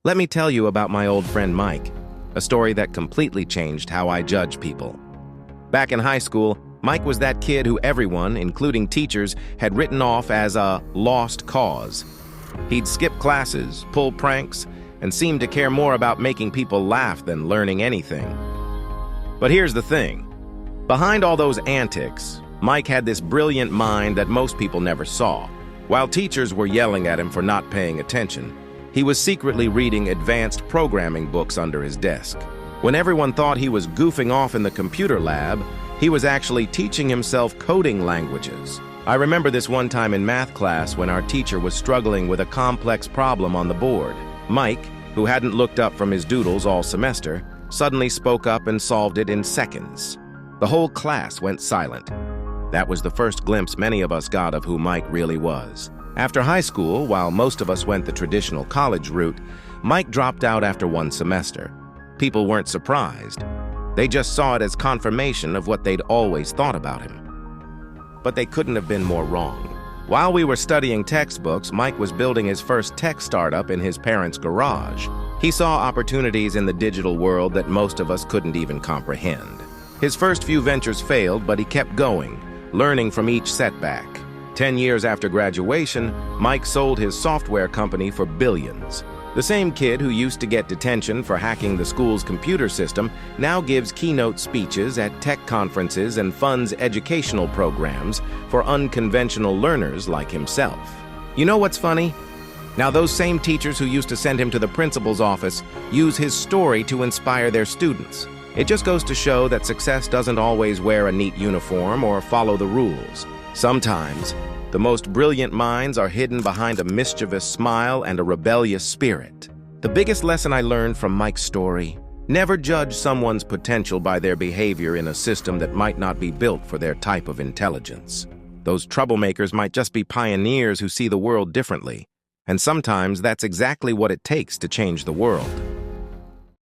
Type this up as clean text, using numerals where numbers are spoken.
Let me tell you about my old friend Mike, a story that completely changed how I judge people. Back in high school, Mike was that kid who everyone, including teachers, had written off as a lost cause. He'd skip classes, pull pranks, and seemed to care more about making people laugh than learning anything. But here's the thing. Behind all those antics, Mike had this brilliant mind that most people never saw. While teachers were yelling at him for not paying attention, he was secretly reading advanced programming books under his desk. When everyone thought he was goofing off in the computer lab, he was actually teaching himself coding languages. I remember this one time in math class when our teacher was struggling with a complex problem on the board. Mike, who hadn't looked up from his doodles all semester, suddenly spoke up and solved it in seconds. The whole class went silent. That was the first glimpse many of us got of who Mike really was. After high school, while most of us went the traditional college route, Mike dropped out after one semester. People weren't surprised. They just saw it as confirmation of what they'd always thought about him. But they couldn't have been more wrong. While we were studying textbooks, Mike was building his first tech startup in his parents' garage. He saw opportunities in the digital world that most of us couldn't even comprehend. His first few ventures failed, but he kept going, learning from each setback. 10 years after graduation, Mike sold his software company for billions. The same kid who used to get detention for hacking the school's computer system now gives keynote speeches at tech conferences and funds educational programs for unconventional learners like himself. You know what's funny? Now those same teachers who used to send him to the principal's office use his story to inspire their students. It just goes to show that success doesn't always wear a neat uniform or follow the rules. Sometimes, the most brilliant minds are hidden behind a mischievous smile and a rebellious spirit. The biggest lesson I learned from Mike's story: never judge someone's potential by their behavior in a system that might not be built for their type of intelligence. Those troublemakers might just be pioneers who see the world differently, and sometimes that's exactly what it takes to change the world.